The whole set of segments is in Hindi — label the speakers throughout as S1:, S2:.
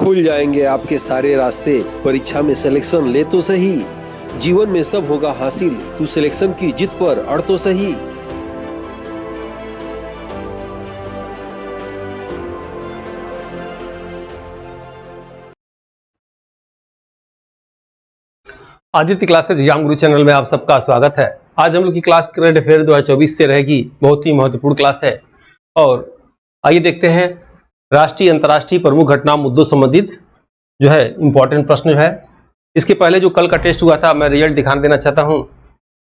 S1: खुल जाएंगे आपके सारे रास्ते। परीक्षा में सिलेक्शन ले तो सही, जीवन में सब होगा हासिल। तू सिलेक्शन की जिद पर अड़ तो सही।
S2: आदित्य क्लासेज एग्जाम गुरु चैनल में आप सबका स्वागत है। आज हम लोग की क्लास करंट अफेयर 2024 से रहेगी। बहुत ही महत्वपूर्ण क्लास है और आइए देखते हैं राष्ट्रीय अंतर्राष्ट्रीय प्रमुख घटना मुद्दों संबंधित जो है इंपॉर्टेंट प्रश्न जो है। इसके पहले जो कल का टेस्ट हुआ था, मैं रिजल्ट दिखा देना चाहता हूँ।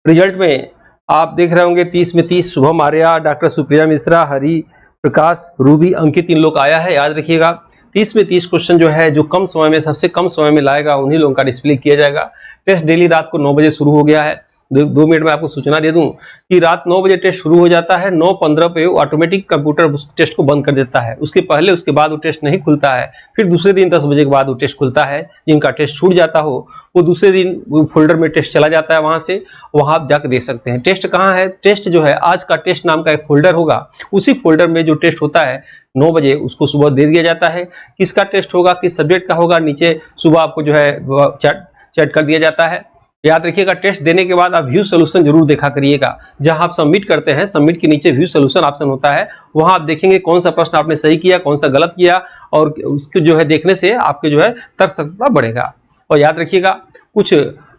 S2: रिजल्ट में आप देख रहे होंगे 30 में 30 शुभम आर्या, डॉक्टर सुप्रिया मिश्रा, हरि प्रकाश, रूबी, अंकित इन लोग आया है। याद रखिएगा 30 में 30 क्वेश्चन जो है जो कम समय में सबसे कम समय में लाएगा उन्हीं लोगों का डिस्प्ले किया जाएगा। टेस्ट डेली रात को 9 बजे शुरू हो गया है। 2 मिनट में आपको सूचना दे दूं कि रात 9 बजे टेस्ट शुरू हो जाता है। 9:15 पे ऑटोमेटिक कंप्यूटर उस टेस्ट को बंद कर देता है। उसके पहले उसके बाद वो टेस्ट नहीं खुलता है। फिर दूसरे दिन 10 बजे के बाद वो टेस्ट खुलता है। जिनका टेस्ट छूट जाता हो वो दूसरे दिन वो फोल्डर में टेस्ट चला जाता है, वहां आप जाकर देख सकते हैं। टेस्ट कहाँ है? टेस्ट जो है आज का टेस्ट नाम का एक फोल्डर होगा, उसी फोल्डर में जो टेस्ट होता है 9 बजे उसको सुबह दे दिया जाता है। किसका टेस्ट होगा, किस सब्जेक्ट का होगा, नीचे सुबह आपको जो है चैट कर दिया जाता है। याद रखिएगा टेस्ट देने के बाद आप व्यू सोल्यूशन जरूर देखा करिएगा। जहां आप सबमिट करते हैं, सबमिट के नीचे व्यू सोल्यूशन ऑप्शन होता है, वहां आप देखेंगे कौन सा प्रश्न आपने सही किया, कौन सा गलत किया, और उसको जो है देखने से आपके जो है तर्क क्षमता बढ़ेगा। और याद रखिएगा कुछ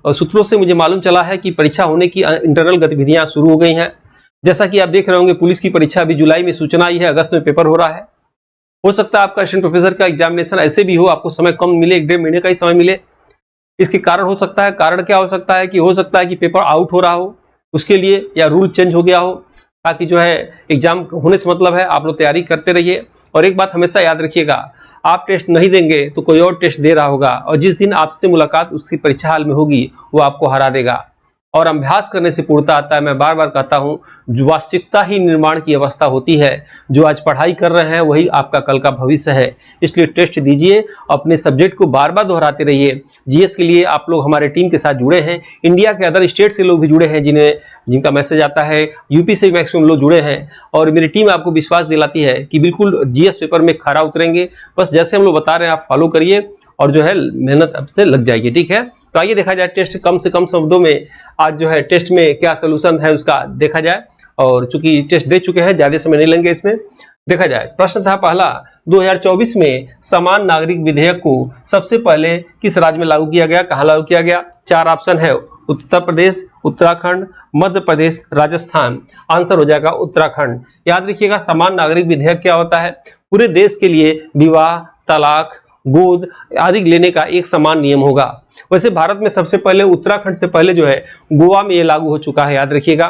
S2: सूत्रों से मुझे मालूम चला है कि परीक्षा होने की इंटरनल गतिविधियां शुरू हो गई हैं। जैसा कि आप देख रहे होंगे पुलिस की परीक्षा अभी जुलाई में सूचना आई है, अगस्त में पेपर हो रहा है। हो सकता है आपका असिस्टेंट प्रोफेसर का एग्जामिनेशन ऐसे भी हो, आपको समय कम मिले, 1-1.5 महीने का ही समय मिले। इसके कारण हो सकता है, कारण क्या हो सकता है कि पेपर आउट हो रहा हो उसके लिए, या रूल चेंज हो गया हो, ताकि जो है एग्जाम होने से मतलब है आप लोग तैयारी करते रहिए। और एक बात हमेशा याद रखिएगा, आप टेस्ट नहीं देंगे तो कोई और टेस्ट दे रहा होगा, और जिस दिन आपसे मुलाकात उसकी परीक्षा हाल में होगी वो आपको हरा देगा। और अभ्यास करने से पूर्णता आता है। मैं बार बार कहता हूं, जो वास्तविकता ही निर्माण की अवस्था होती है। जो आज पढ़ाई कर रहे हैं वही आपका कल का भविष्य है। इसलिए टेस्ट दीजिए, अपने सब्जेक्ट को बार बार दोहराते रहिए। जीएस के लिए आप लोग हमारे टीम के साथ जुड़े हैं, इंडिया के अदर स्टेट से लोग भी जुड़े हैं, जिनका मैसेज आता है, यूपी से मैक्सिमम लोग जुड़े हैं। और मेरी टीम आपको विश्वास दिलाती है कि बिल्कुल जीएस पेपर में खरा उतरेंगे। बस जैसे हम लोग बता रहे हैं आप फॉलो करिए और जो है मेहनत अब से लग जाएगी। ठीक है, तो आइए देखा जाए टेस्ट कम से कम शब्दों में आज जो है टेस्ट में क्या सोल्यूशन है उसका देखा जाए। और चूंकि टेस्ट दे चुके हैं, ज्यादा समय नहीं लेंगे इसमें। देखा जाए प्रश्न था पहला, 2024 में समान नागरिक विधेयक को सबसे पहले किस राज्य में लागू किया गया, कहां लागू किया गया? 4 ऑप्शन है, उत्तर प्रदेश, उत्तराखंड, मध्य प्रदेश, राजस्थान। आंसर हो जाएगा उत्तराखंड। याद रखिएगा समान नागरिक विधेयक क्या होता है? पूरे देश के लिए विवाह, तलाक, गोद आदि लेने का एक समान नियम होगा। वैसे भारत में सबसे पहले उत्तराखंड से पहले जो है गोवा में ये लागू हो चुका है। याद रखिएगा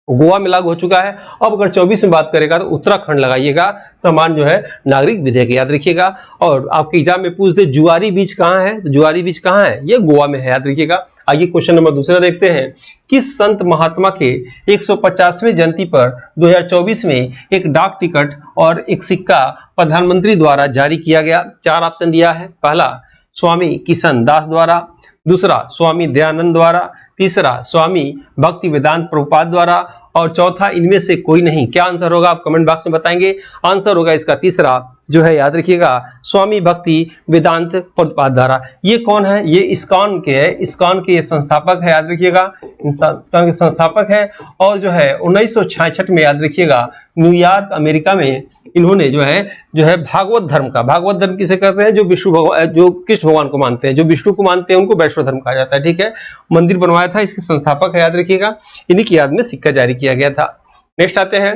S2: गोवा में लागू हो चुका है। अब अगर 24 में बात करेगा तो उत्तराखंड लगाइएगा समान जो है नागरिक विधेयक। याद रखिएगा। और आपके एग्जाम में पूछ दे जुआरी बीच कहाँ है, तो जुआरी बीच कहाँ है? ये गोवा में है। याद रखिएगा। आइए क्वेश्चन नंबर दूसरा देखते हैं। किस संत महात्मा के 150वें जयंती पर 2024 में एक डाक टिकट और एक सिक्का प्रधानमंत्री द्वारा जारी किया गया? 4 ऑप्शन दिया है। पहला स्वामी किशन दास द्वारा, दूसरा स्वामी दयानंद द्वारा, तीसरा स्वामी भक्ति वेदांत प्रभुपाद द्वारा, और चौथा इनमें से कोई नहीं। क्या आंसर होगा आप कमेंट बॉक्स में बताएंगे। आंसर होगा इसका तीसरा जो है, याद रखिएगा स्वामी भक्ति वेदांत प्रभुपाद द्वारा। ये कौन है? ये इस्कॉन के है, इस्कॉन के ये संस्थापक है। याद रखिएगा इस्कॉन के संस्थापक है। और जो है 1966 में याद रखिएगा न्यूयॉर्क अमेरिका में इन्होंने जो है भागवत धर्म किसे कहते हैं? जो विष्णु भगवान, जो कृष्ण भगवान को मानते हैं, जो विष्णु को मानते हैं उनको वैष्णव धर्म कहा जाता है। ठीक है, मंदिर बनवाया था, इसके संस्थापक है। याद रखिएगा इन्हीं की याद में सिक्का जारी किया गया था। नेक्स्ट आते हैं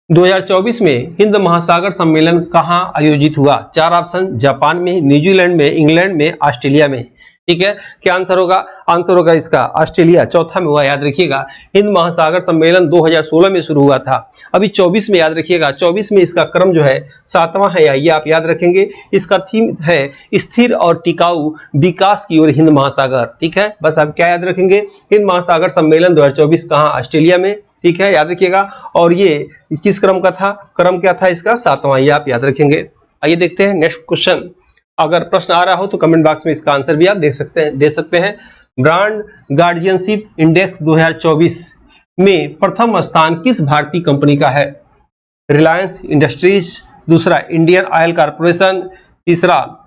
S2: 2024 में हिंद महासागर सम्मेलन कहां आयोजित हुआ? 4 ऑप्शन, जापान में, न्यूजीलैंड में, इंग्लैंड में, ऑस्ट्रेलिया में। ठीक है, क्या आंसर होगा? आंसर होगा इसका ऑस्ट्रेलिया, चौथा में हुआ। याद रखिएगा हिंद महासागर सम्मेलन 2016 में शुरू हुआ था। अभी 24 में याद रखिएगा 24 में इसका क्रम जो है 7वां है। ये आप याद रखेंगे। इसका थीम है स्थिर और टिकाऊ विकास की ओर हिंद महासागर। ठीक है, बस आप क्या याद रखेंगे? हिंद महासागर सम्मेलन 2024 कहां? ऑस्ट्रेलिया में। ठीक है, याद रखिएगा। और ये किस क्रम का था? क्रम क्या था इसका? 7वां। ये आप याद रखेंगे। आइए देखते हैं नेक्स्ट क्वेश्चन। अगर प्रश्न आ रहा हो तो कमेंट बॉक्स में इसका आंसर भी आप दे सकते हैं। ब्रांड गार्जियनशिप इंडेक्स 2024 में प्रथम स्थान किस भारतीय कंपनी का है? रिलायंस इंडस्ट्रीज, दूसरा इंडियन ऑयल कॉर्पोरेशन, तीसरा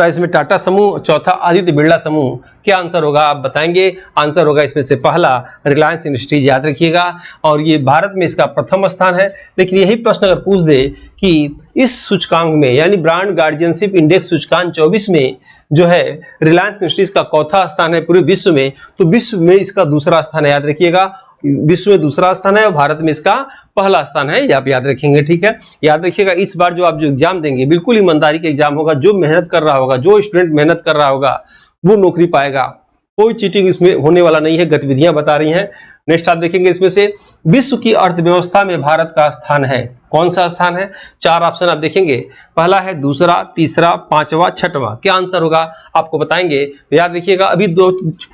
S2: इसमें टाटा समूह, चौथा आदित्य बिरला समूह। क्या आंसर होगा आप बताएंगे? आंसर होगा इसमें से पहला रिलायंस इंडस्ट्रीज, याद रखिएगा। और ये भारत में इसका प्रथम स्थान है। लेकिन यही प्रश्न अगर पूछ दे कि इस सूचकांक में यानी ब्रांड गार्जियनशिप इंडेक्स सूचकांक 24 में जो है रिलायंस इंडस्ट्रीज का चौथा स्थान है पूरे विश्व में, तो विश्व में इसका दूसरा स्थान है, याद रखिएगा। विश्व में दूसरा स्थान है और भारत में इसका पहला स्थान है, ये आप याद रखेंगे, ठीक है। याद रखिएगा इस बार जो आप जो एग्जाम देंगे बिल्कुल ईमानदारी का एग्जाम होगा। जो मेहनत कर रहा होगा, जो स्टूडेंट मेहनत कर रहा होगा वो नौकरी पाएगा। कोई चीटिंग इसमें होने वाला नहीं है, गतिविधियां बता रही हैं। नेक्स्ट आप देखेंगे इसमें से विश्व की अर्थव्यवस्था में भारत का स्थान है, कौन सा स्थान है? 4 ऑप्शन आप देखेंगे, पहला है, दूसरा, तीसरा, पांचवा, छठवां। क्या आंसर होगा आपको बताएंगे। याद रखिएगा अभी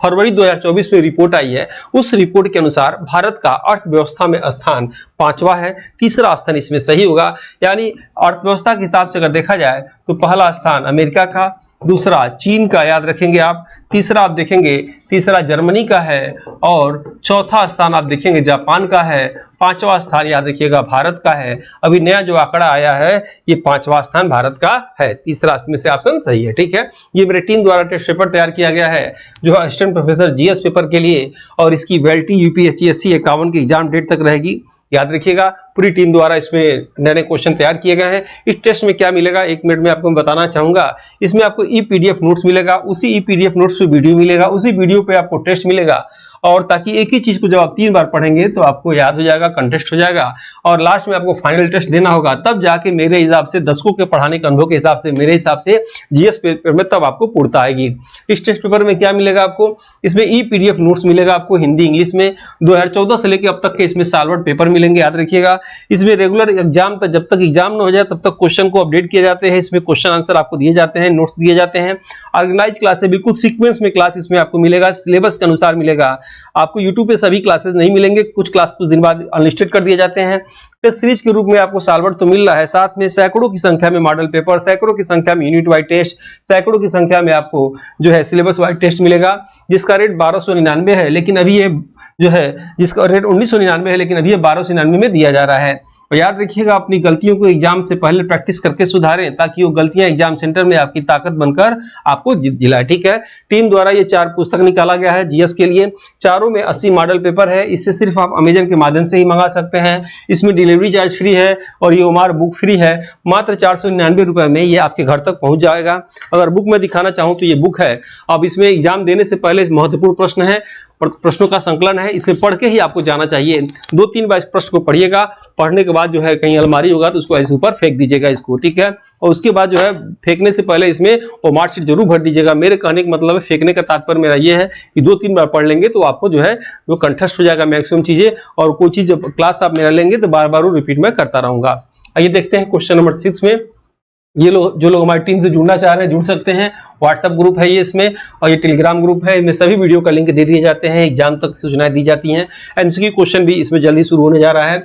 S2: फरवरी 2024 में रिपोर्ट आई है, उस रिपोर्ट के अनुसार भारत का अर्थव्यवस्था में स्थान 5वां है, तीसरा स्थान इसमें सही होगा। यानी अर्थव्यवस्था के हिसाब से अगर देखा जाए तो पहला स्थान अमेरिका का, दूसरा चीन का, याद रखेंगे आप, तीसरा आप देखेंगे तीसरा जर्मनी का है और चौथा स्थान आप देखेंगे जापान का है, पांचवा स्थान याद रखिएगा भारत का है। अभी नया जो आंकड़ा आया है ये 5वां स्थान भारत का है, तीसरा इसमें से ऑप्शन सही है, ठीक है। ये मेरे टीम द्वारा टेस्ट पेपर तैयार किया गया है जो असिस्टेंट प्रोफेसर जीएस पेपर के लिए, और इसकी वैलिडिटी यूपीएससी 51 की एग्जाम डेट तक रहेगी, याद रखिएगा। पूरी टीम द्वारा इसमें नए क्वेश्चन तैयार किए गए हैं। इस टेस्ट में क्या मिलेगा 1 मिनट में आपको मैं बताना चाहूंगा। इसमें आपको ईपीडीएफ नोट्स मिलेगा, उसी ईपीडीएफ नोट्स पे वीडियो मिलेगा, उसी वीडियो पे आपको टेस्ट मिलेगा, और ताकि एक ही चीज को जब आप 3 बार पढ़ेंगे तो आपको याद हो जाएगा, कंटेस्ट हो जाएगा, और लास्ट में आपको फाइनल टेस्ट देना होगा। तब जाके मेरे हिसाब से दशकों के पढ़ाने के अनुभव के हिसाब से मेरे हिसाब से जीएस पेपर में तब आपको पूर्णता आएगी। इस टेस्ट पेपर में क्या मिलेगा आपको? इसमें ईपीडीएफ नोट्स मिलेगा आपको हिंदी इंग्लिश में, 2014 से लेकर अब तक के इसमें सालवर्ड पेपर मिलेंगे, याद रखिएगा। इसमें रेगुलर एग्जाम तक, जब तक एग्जाम ना हो जाए तब तक क्वेश्चन को अपडेट किए जाते हैं, इसमें क्वेश्चन आंसर आपको दिए जाते हैं, नोट्स दिए जाते हैं। ऑर्गेनाइज क्लास है, बिल्कुल सीक्वेंस में क्लास इसमें आपको मिलेगा, सिलेबस के अनुसार मिलेगा। आपको यूट्यूब पे सभी क्लासेस नहीं मिलेंगे, कुछ क्लास कुछ दिन बाद अनलिस्टेड कर दिए जाते हैं। टेस्ट सीरीज के रूप में आपको सालवर्ड तो मिल रहा है, साथ में सैकड़ों की संख्या में मॉडल पेपर, सैकड़ों की संख्या में यूनिट वाइज टेस्ट, सैकड़ों की संख्या में आपको जो है सिलेबस वाइज टेस्ट मिलेगा, जिसका रेट 1299 है, लेकिन अभी ये जो है जिसका रेट 1999 है, लेकिन अभी ये 1299 में दिया जा रहा है। और याद रखिएगा अपनी गलतियों को एग्जाम से पहले प्रैक्टिस करके सुधारें, ताकि वो गलतियां एग्जाम सेंटर में आपकी ताकत बनकर आपको जीत दिलाए, ठीक है। टीम द्वारा ये 4 पुस्तक निकाला गया है जीएस के लिए, चारों में 80 मॉडल पेपर है। इससे सिर्फ आप अमेजन के माध्यम से ही मंगा सकते हैं। इसमें डिलीवरी चार्ज फ्री है और ये ओमार बुक फ्री है, मात्र 499 रुपए में ये आपके घर तक पहुंच जाएगा। अगर बुक में दिखाना चाहूँ तो ये बुक है। अब इसमें एग्जाम देने से पहले महत्वपूर्ण प्रश्न है, प्रश्नों का संकलन है, इसमें पढ़ के ही आपको जाना चाहिए। 2-3 बार इस प्रश्न को पढ़िएगा, पढ़ने के बाद जो है कहीं अलमारी होगा तो उसको ऐसे ऊपर फेंक दीजिएगा इसको, ठीक है। और उसके बाद जो है फेंकने से पहले इसमें वो मार्कशीट जरूर भर दीजिएगा। मेरे कहने का मतलब है, फेंकने का तात्पर्य मेरा ये है कि 2-3 बार पढ़ लेंगे तो आपको जो है वो कंठस्थ हो जाएगा मैक्सिमम चीजें, और कोई चीज जब क्लास आप मेरा लेंगे तो बार बार रिपीट में करता रहूंगा। आइए देखते हैं क्वेश्चन नंबर 6 में। ये लोग जो लोग हमारी टीम से जुड़ना चाह रहे हैं जुड़ सकते हैं। व्हाट्सएप ग्रुप है ये इसमें, और ये टेलीग्राम ग्रुप है, इसमें सभी वीडियो का लिंक दे दिए जाते हैं, एग्जाम तक सूचनाएं दी जाती हैं। एमसीक्यू क्वेश्चन भी इसमें जल्दी शुरू होने जा रहा है।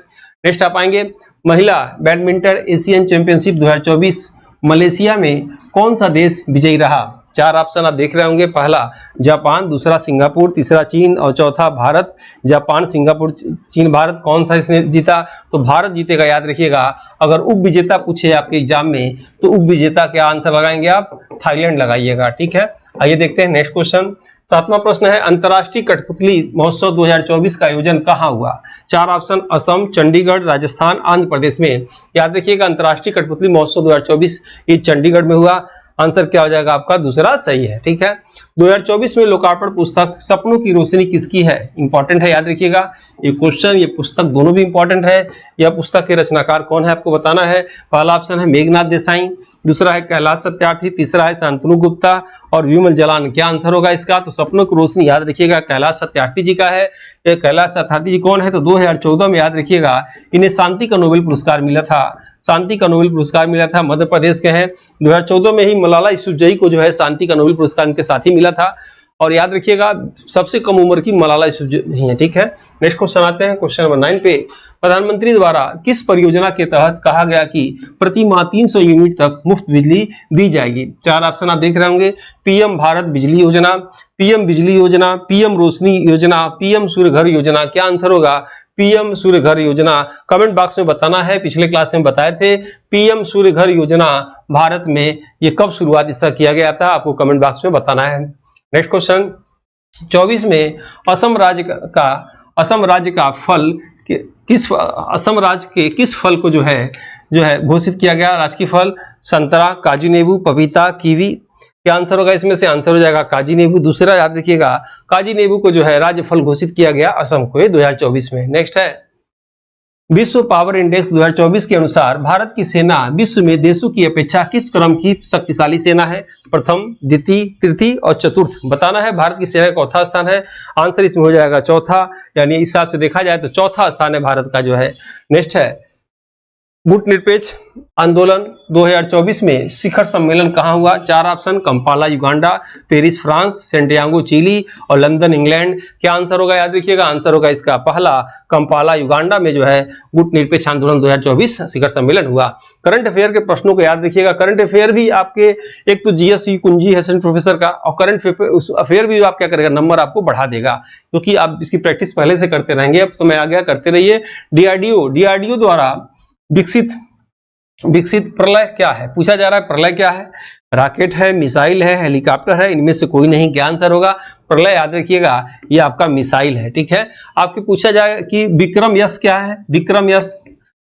S2: नेक्स्ट आप आएंगे, महिला बैडमिंटन एशियन चैंपियनशिप 2024 मलेशिया में कौन सा देश विजयी रहा? 4 ऑप्शन आप देख रहे होंगे, पहला जापान, दूसरा सिंगापुर, तीसरा चीन और चौथा भारत। जापान, सिंगापुर, चीन, भारत, कौन सा इसने जीता? तो भारत जीतेगा, याद रखिएगा। अगर उप विजेता पूछे आपके एग्जाम में तो उप विजेता क्या आंसर लगाएंगे आप? थाईलैंड लगाइएगा, ठीक है। आइए देखते हैं नेक्स्ट क्वेश्चन। 7वां प्रश्न है, अंतर्राष्ट्रीय कठपुतली महोत्सव 2024 का आयोजन कहाँ हुआ? 4 ऑप्शन, असम, चंडीगढ़, राजस्थान, आंध्र प्रदेश में। याद रखिएगा अंतर्राष्ट्रीय कठपुतली महोत्सव 2024 ये चंडीगढ़ में हुआ। आंसर क्या हो जाएगा आपका? दूसरा सही है, ठीक है। 2024 में लोकार्पण पुस्तक सपनों की रोशनी किसकी है? इंपॉर्टेंट है, याद रखिएगा। ये क्वेश्चन, ये पुस्तक दोनों भी इंपॉर्टेंट है। यह पुस्तक के रचनाकार कौन है आपको बताना है। पहला ऑप्शन है मेघनाथ देसाई, दूसरा है कैलाश सत्यार्थी, तीसरा है शांतनु गुप्ता और विमल जलान। क्या आंसर होगा इसका? तो सपनों की रोशनी याद रखिएगा कैलाश सत्यार्थी जी का है। ये कैलाश सत्यार्थी जी कौन है? तो 2014 में याद रखिएगा इन्हें शांति का नोबेल पुरस्कार मिला था। शांति का नोबेल पुरस्कार मिला था, मध्य प्रदेश के हैं। 2014 में ही मलाला यूसुफजई को जो है शांति का नोबेल पुरस्कार इनके साथ ही मिला था। और याद रखिएगा सबसे कम उम्र की मलाला यूसुफजई है। ठीक है, नेक्स्ट क्वेश्चन आते हैं क्वेश्चन नंबर 9 पे। प्रधानमंत्री द्वारा किस परियोजना के तहत कहा गया कि प्रति माह 300 यूनिट तक मुफ्त बिजली दी जाएगी? 4 ऑप्शन आप देख रहे होंगे, पीएम भारत बिजली योजना, पीएम बिजली योजना, पीएम रोशनी योजना, पीएम सूर्य घर योजना। क्या आंसर होगा? पीएम सूर्य घर योजना। कमेंट बॉक्स में बताना है। पिछले क्लास में बताए थे पीएम सूर्य घर योजना भारत में ये कब शुरुआत इसका किया गया था, आपको कमेंट बॉक्स में बताना है। नेक्स्ट क्वेश्चन 24 में असम राज्य का फल असम राज्य के किस फल को जो है घोषित किया गया राजकीय फल? संतरा, काजू नींबू, पपीता, कीवी। क्या आंसर होगा इसमें से? आंसर हो जाएगा काजी नींबू। दूसरा याद रखिएगा, काजी नींबू को जो है राज्य फल घोषित किया गया असम को 2024 में। नेक्स्ट है विश्व पावर इंडेक्स 2024 के अनुसार भारत की सेना विश्व में देशों की अपेक्षा किस क्रम की शक्तिशाली सेना है? प्रथम, द्वितीय, तृतीय और चतुर्थ बताना है। भारत की सेना का चौथा स्थान है, आंसर इसमें हो जाएगा चौथा, यानी इस हिसाब से देखा जाए तो चौथा स्थान है भारत का जो है। नेक्स्ट है गुटनिरपेक्ष आंदोलन 2024 में शिखर सम्मेलन कहां हुआ? 4 option, Kampala Uganda, Paris France, Santiago chilli और लंदन इंग्लैंड। क्या आंसर होगा? याद रखिएगा आंसर होगा इसका पहला, कंपाला युगांडा में जो है गुटनिरपेक्ष आंदोलन 2024 शिखर सम्मेलन हुआ। करंट अफेयर के प्रश्नों को याद रखिएगा। करंट अफेयर भी आपके एक तो जीएससी कुंजी है सेंट्रल प्रोफेसर का, और करंट अफेयर भी आप क्या करेगा, नंबर आपको बढ़ा देगा, क्योंकि आप इसकी प्रैक्टिस पहले से करते रहेंगे। अब समय आ गया, करते रहिए। डीआरडीओ द्वारा विकसित प्रलय क्या है? पूछा जा रहा है प्रलय क्या है? रॉकेट है, मिसाइल है, हेलीकॉप्टर है, इनमें से कोई नहीं। क्या आंसर होगा? प्रलय याद रखिएगा ये आपका मिसाइल है। ठीक है, आपके पूछा जाए कि विक्रम यश क्या है? विक्रम यश,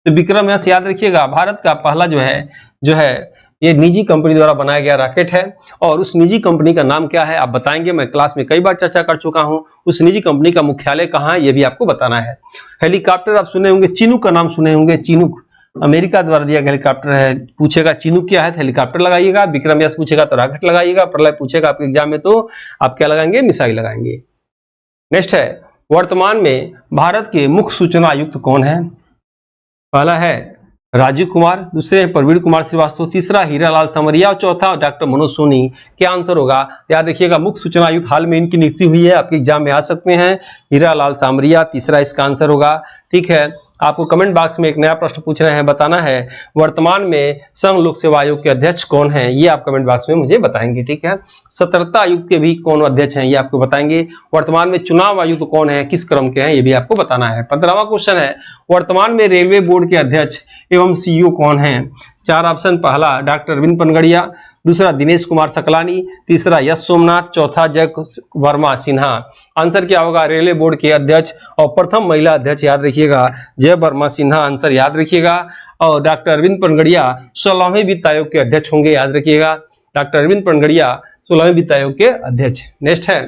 S2: तो विक्रम यश याद रखिएगा भारत का पहला जो है ये निजी कंपनी द्वारा बनाया गया रॉकेट है, और उस निजी कंपनी का नाम क्या है आप बताएंगे। मैं क्लास में कई बार चर्चा कर चुका हूं। उस निजी कंपनी का मुख्यालय कहां है ये भी आपको बताना है। हेलीकॉप्टर आप सुने होंगे, चिनूक का नाम सुने होंगे, चिनूक अमेरिका द्वारा दिया गया हेलीकॉप्टर है। पूछेगा चिनूक क्या है तो हेलीकॉप्टर लगाइएगा, विक्रम यश पूछेगा तो रॉकेट लगाइएगा, प्रलय पूछेगा आपके एग्जाम में तो आप क्या लगाएंगे? मिसाइल लगाएंगे। नेक्स्ट है वर्तमान में भारत के मुख्य सूचना आयुक्त कौन है? पहला है राजीव कुमार, दूसरे हैं प्रवीण कुमार श्रीवास्तव, तीसरा हीरालाल समरिया और चौथा डॉक्टर मनोज सोनी। क्या आंसर होगा? याद रखिएगा मुख्य सूचना आयुक्त हाल में इनकी नियुक्ति हुई है, आपके एग्जाम में आ सकते हैं। हीरालाल समरिया तीसरा इसका आंसर होगा। ठीक है, आपको कमेंट बॉक्स में एक नया प्रश्न पूछ रहे हैं, बताना है वर्तमान में संघ लोक सेवा आयोग के अध्यक्ष कौन हैं, ये आप कमेंट बॉक्स में मुझे बताएंगे। ठीक है, सतर्कता आयुक्त के भी कौन अध्यक्ष हैं ये आपको बताएंगे। वर्तमान में चुनाव आयुक्त कौन है, किस क्रम के हैं, ये भी आपको बताना है। 15वां क्वेश्चन है वर्तमान में रेलवे बोर्ड के अध्यक्ष एवं सीईओ कौन हैं? 4 ऑप्शन, पहला डॉक्टर अरविंद पनगड़िया, दूसरा दिनेश कुमार सकलानी, तीसरा यश सोमनाथ, चौथा जय वर्मा सिन्हा। आंसर क्या होगा? रेलवे बोर्ड के अध्यक्ष और प्रथम महिला अध्यक्ष याद रखिएगा जय वर्मा सिन्हा, आंसर याद रखिएगा। और डॉक्टर अरविंद पनगड़िया 16वें वित्त आयोग के अध्यक्ष होंगे, याद रखिएगा डॉक्टर अरविंद पनगड़िया 16वें वित्त आयोग के अध्यक्ष। नेक्स्ट है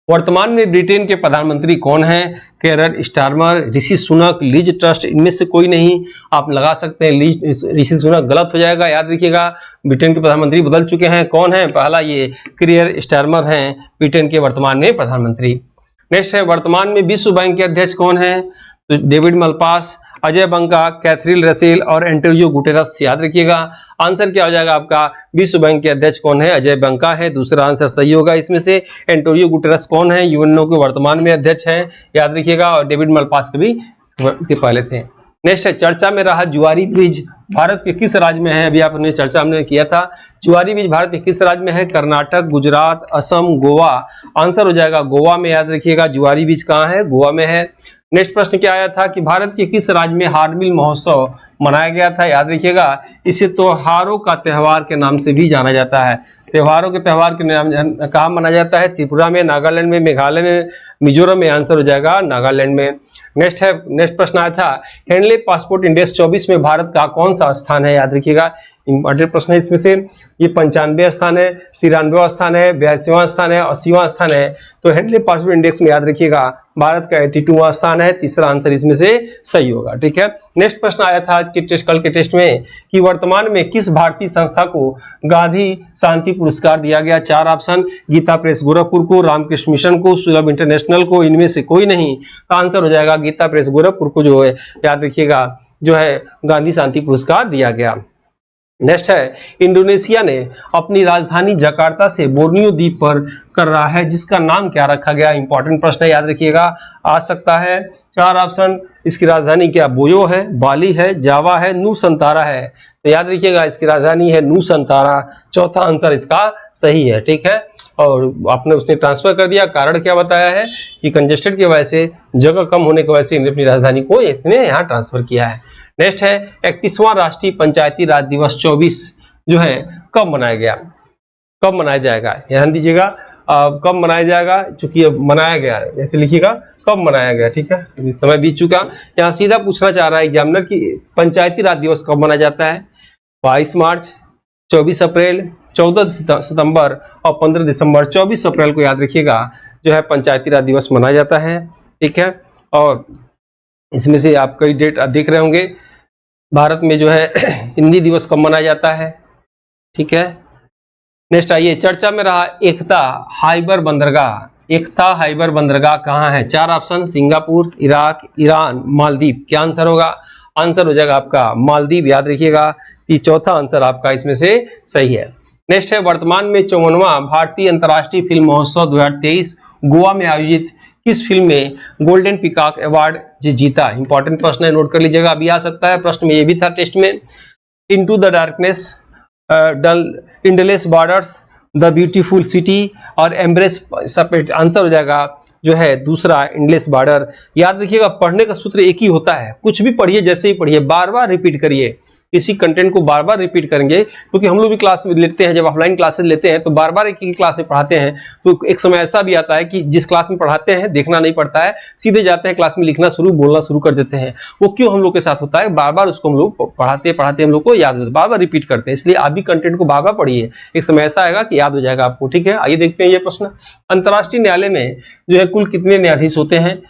S2: वर्तमान में ब्रिटेन के प्रधानमंत्री कौन हैं? Care Starmer, Rishi Sunak, lease trust, इनमें से कोई नहीं। आप लगा सकते हैं ऋषि सुनक, गलत हो जाएगा। याद रखिएगा ब्रिटेन के प्रधानमंत्री बदल चुके हैं। कौन है? पहला ये केयर स्टारमर हैं ब्रिटेन के वर्तमान में प्रधानमंत्री। नेक्स्ट है वर्तमान में विश्व बैंक के अध्यक्ष कौन है? तो डेविड मलपास, अजय बंका, कैथरीन रसेल और एंटोनियो गुटेरस। याद रखिएगा आंसर क्या हो जाएगा आपका? विश्व बैंक के अध्यक्ष कौन है? अजय बंका है, दूसरा आंसर सही होगा इसमें से। एंटोनियो गुटेरस कौन है? यूएनओ के वर्तमान में अध्यक्ष हैं, याद रखिएगा। और डेविड मलपास के भी इसके पहले थे। नेक्स्ट है चर्चा में रहा जुआरी ब्रिज भारत के किस राज्य में है? अभी आपने चर्चा हमने किया था। जुआरी ब्रिज भारत के किस राज्य में है? कर्नाटक, गुजरात, असम, गोवा। आंसर हो जाएगा गोवा में, याद रखिएगा जुआरी ब्रिज कहाँ है? गोवा में है। नेक्स्ट प्रश्न क्या आया था कि भारत के किस राज्य में हार्नबिल महोत्सव मनाया गया था? याद रखिएगा इसे त्योहारों का त्योहार के नाम से भी जाना जाता है। त्योहारों के त्योहार के नाम कहाँ मनाया जाता है? त्रिपुरा में, नागालैंड में, मेघालय में, मिजोरम में। आंसर हो जाएगा नागालैंड में। नेक्स्ट प्रश्न आया था हेनले पासपोर्ट इंडेक्स 24 में भारत का कौन सा स्थान है? याद रखिएगा इंपॉर्टेंट प्रश्न है इसमें से। ये 95वां स्थान है, 93वां स्थान है, 82वां स्थान है, 80वां स्थान है। तो हेनले पासपोर्ट इंडेक्स में याद रखिएगा भारत का 82वां स्थान है, तीसरा आंसर इसमें से सही होगा। ठीक है, नेक्स्ट प्रश्न आया था कल के टेस्ट में कि वर्तमान में किस भारतीय संस्था को गांधी शांति पुरस्कार दिया गया? 4 ऑप्शन, गीता प्रेस गोरखपुर को, रामकृष्ण मिशन को, सुलभ इंटरनेशनल को, इनमें से कोई नहीं। तो आंसर हो जाएगा गीता प्रेस गोरखपुर को जो है याद रखिएगा जो है गांधी शांति पुरस्कार दिया गया। नेक्स्ट है, इंडोनेशिया ने अपनी राजधानी जकार्ता से बोर्नियो द्वीप पर कर रहा है जिसका नाम क्या रखा गया। इंपॉर्टेंट प्रश्न है, याद रखिएगा, आ सकता है। 4 ऑप्शन, इसकी राजधानी क्या बोयो है, बाली है, जावा है, नूसंतारा है। तो याद रखिएगा इसकी राजधानी है नूसंतारा। चौथा आंसर इसका सही है, ठीक है। और आपने उसने ट्रांसफर कर दिया, कारण क्या बताया है कि कंजेस्टेड की वजह से, जगह कम होने की वजह से अपनी राजधानी को इसने यहाँ ट्रांसफर किया है। नेक्स्ट है, 31वां राष्ट्रीय पंचायती राज दिवस 24 जो है कब मनाया गया, कब मनाया जाएगा, ध्यान दीजिएगा। कब मनाया जाएगा, चूंकि अब मनाया गया है, ऐसे लिखिएगा कब मनाया गया, ठीक है। इस समय बीत चुका, यहाँ सीधा पूछना चाह रहा है एग्जामिनर कि पंचायती राज दिवस कब मनाया जाता है। 22 मार्च, 24 अप्रैल, 14 सितंबर और 15 दिसंबर। 24 अप्रैल को याद रखिएगा जो है पंचायती राज दिवस मनाया जाता है, ठीक है। और इसमें से आप कई डेट देख रहे होंगे। भारत में जो है हिंदी दिवस कब मनाया जाता है, ठीक है। नेक्स्ट आइए, चर्चा में रहा एकता हाइबर बंदरगाह। एकता हाइबर बंदरगाह कहाँ है। 4 option, Singapore, Iraq, Iran, Maldives. क्या आंसर होगा, आंसर हो जाएगा आपका मालदीव, याद रखिएगा। ये चौथा आंसर आपका इसमें से सही है। नेक्स्ट है, वर्तमान में 54वां भारतीय अंतर्राष्ट्रीय फिल्म महोत्सव 2023 गोवा में आयोजित किस फिल्म में गोल्डन पीकॉक अवार्ड जीता। इंपॉर्टेंट प्रश्न है, नोट कर लीजिएगा, अभी आ सकता है प्रश्न में, ये भी था टेस्ट में। Into the darkness, endless borders, the beautiful city और एम्ब्रेस सपेट। आंसर हो जाएगा जो है दूसरा, इंडलेस बॉर्डर। याद रखिएगा पढ़ने का सूत्र एक ही होता है, कुछ भी पढ़िए जैसे ही पढ़िए, बार बार रिपीट करिए। इसी कंटेंट को बार बार रिपीट करेंगे, क्योंकि हम लोग भी क्लास में लेते हैं, जब ऑफलाइन क्लासेस लेते हैं तो बार बार एक ही क्लास में पढ़ाते हैं। तो एक समय ऐसा भी आता है कि जिस क्लास में पढ़ाते हैं देखना नहीं पड़ता है, सीधे जाते हैं क्लास में, लिखना शुरू, बोलना शुरू कर देते हैं। वो क्यों हम लोग के साथ होता है, बार बार उसको हम लोग पढ़ाते पढ़ाते हम लोग को याद होता है, बार बार रिपीट करते हैं। इसलिए आप भी कंटेंट को बार बार पढ़िए, एक समय ऐसा आएगा कि याद हो जाएगा आपको, ठीक है। आइए देखते हैं ये प्रश्न। अंतर्राष्ट्रीय न्यायालय में जो है कुल कितने न्यायाधीश होते हैं।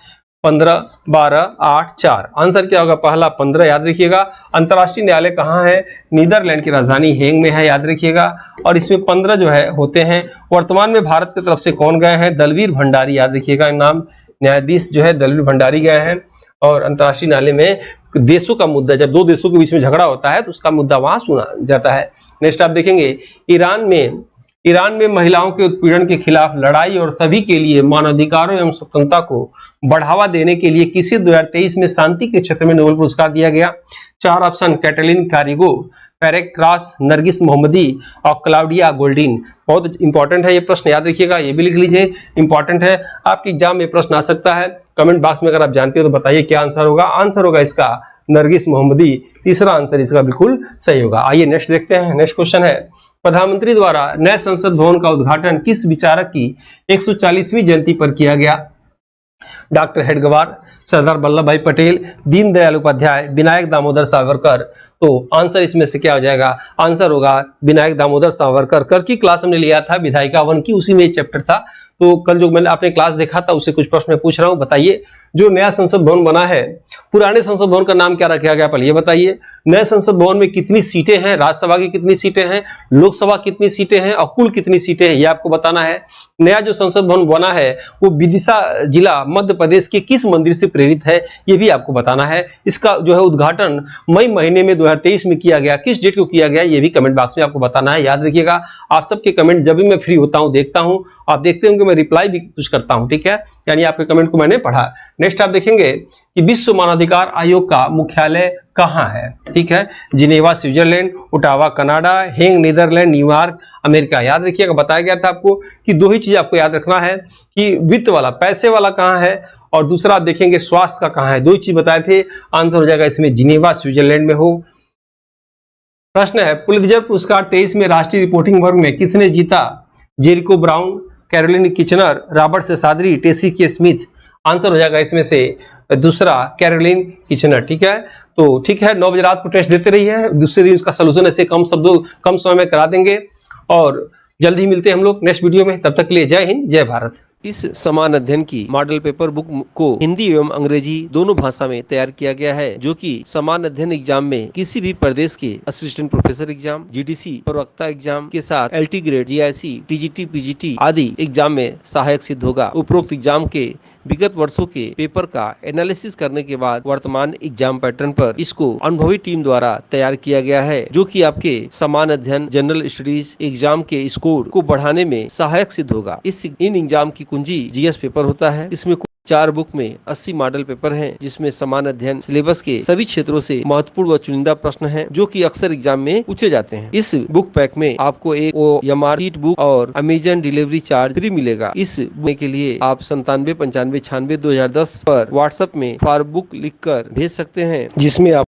S2: 15, 12, 8, 4। आंसर क्या होगा, पहला 15, याद रखिएगा। अंतर्राष्ट्रीय न्यायालय कहाँ है, नीदरलैंड की राजधानी हेग में है, याद रखिएगा। और इसमें 15 जो है होते हैं। वर्तमान में भारत की तरफ से कौन गए हैं, दलवीर भंडारी, याद रखिएगा नाम, न्यायाधीश जो है दलवीर भंडारी गए हैं। और अंतर्राष्ट्रीय न्यायालय में देशों का मुद्दा, जब दो देशों के बीच में झगड़ा होता है तो उसका मुद्दा वहां सुना जाता है। नेक्स्ट आप देखेंगे, ईरान में महिलाओं के उत्पीड़न के खिलाफ लड़ाई और सभी के लिए मानवाधिकारों एवं स्वतंत्रता को बढ़ावा देने के लिए किसी 2023 में शांति के क्षेत्र में नोबेल पुरस्कार दिया गया। 4 ऑप्शन, कैटलिन कारिगो, पेरेक क्रॉस, नरगिस मोहम्मदी और क्लाउडिया गोल्डिन। बहुत इंपॉर्टेंट है ये प्रश्न, याद रखिएगा, ये भी लिख लीजिए, इंपॉर्टेंट है, आपके एग्जाम में प्रश्न आ सकता है। कमेंट बॉक्स में अगर आप जानते हो तो बताइए क्या आंसर होगा। आंसर होगा इसका नरगिस मोहम्मदी, तीसरा आंसर इसका बिल्कुल सही होगा। आइए नेक्स्ट देखते हैं। नेक्स्ट क्वेश्चन है, प्रधानमंत्री द्वारा नए संसद भवन का उद्घाटन किस विचारक की 140वीं जयंती पर किया गया। डॉक्टर हेडगेवार, सरदार वल्लभ भाई पटेल, दीनदयाल उपाध्याय, विनायक दामोदर सावरकर। तो आंसर इसमें से क्या हो जाएगा, आंसर होगा विनायक दामोदर सावरकर। कर की क्लास हमने लिया था विधायिका वन की, उसी में एक चैप्टर था। तो कल जो मैंने आपने क्लास देखा था उससे कुछ प्रश्न मैं पूछ रहा हूं, बताइए जो नया संसद भवन बना है, पुराने संसद भवन का नाम क्या रखा गया, पहले ये बताइए। नए संसद भवन में कितनी सीटें हैं, राज्यसभा की कितनी सीटें हैं, लोकसभा कितनी सीटें हैं और कुल कितनी सीटें हैं, ये आपको बताना है। नया जो संसद भवन बना है वो विदिशा जिला मध्य प्रदेश के किस मंदिर से प्रेरित है, ये भी आपको बताना है। इसका जो है उद्घाटन मई महीने में 2023 में किया गया, किस डेट को किया गया ये भी कमेंट बॉक्स में आपको बताना है। याद रखिएगा, आप सबके कमेंट जब भी मैं फ्री होता हूं देखता हूं, आप देखते होंगे मैं रिप्लाई भी कुछ करता हूं, ठीक है, यानी आपके कमेंट को मैंने पढ़ा। नेक्स्ट आप देखेंगे कि विश्व मानवाधिकार आयोग का मुख्यालय कहां है, ठीक है, Geneva Switzerland, Ottawa Canada, Hague Netherlands, New York America. याद रखिएगा, बताया गया था आपको कि दो ही चीज आपको याद रखना है कि वित्त वाला, पैसे वाला कहां है और दूसरा आप देखेंगे स्वास्थ्य का कहां है, दो ही चीज बताए थे। आंसर हो जाएगा इसमें जिनेवा स्विट्जरलैंड में हो। प्रश्न है, पुलित्जर पुरस्कार 23 में राष्ट्रीय रिपोर्टिंग वर्ग में किसने जीता। Jericho Brown, Caroline Kitchener, Robert Seshadri, Tracy K Smith. Answer हो जाएगा इसमें से दूसरा, कैरोलिन किचनर, ठीक है। तो ठीक है, 9 बजे रात को टेस्ट देते रहिए, दूसरे दिन उसका सोल्यूशन ऐसे कम समय में करा देंगे और जल्द ही मिलते हैं हम लोग नेक्स्ट वीडियो में। तब तक के लिए जय हिंद, जय भारत।
S1: इस समान अध्ययन की मॉडल पेपर बुक को हिंदी एवं अंग्रेजी दोनों भाषा में तैयार किया गया है, जो कि समान अध्ययन एग्जाम में किसी भी प्रदेश के असिस्टेंट प्रोफेसर एग्जाम, जीडीसी, प्रवक्ता एग्जाम के साथ LT grade, GIC, TGT, PGT आदि एग्जाम में सहायक सिद्ध होगा। उपरोक्त एग्जाम के विगत वर्षों के पेपर का एनालिसिस करने के बाद वर्तमान एग्जाम पैटर्न पर इसको अनुभवी टीम द्वारा तैयार किया गया है, जो कि आपके समान अध्ययन जनरल स्टडीज एग्जाम के स्कोर को बढ़ाने में सहायक सिद्ध होगा। इन एग्जाम की कुंजी जीएस पेपर होता है। इसमें 4 बुक में 80 मॉडल पेपर हैं, जिसमें समान अध्ययन सिलेबस के सभी क्षेत्रों से महत्वपूर्ण व चुनिंदा प्रश्न हैं, जो कि अक्सर एग्जाम में पूछे जाते हैं। इस बुक पैक में आपको एक OMR शीट बुक और अमेजन डिलीवरी चार्ज फ्री मिलेगा। इस बुक के लिए आप 97 95 96 2010 पर व्हाट्सएप में फॉर बुक लिखकर भेज सकते हैं, जिसमें आप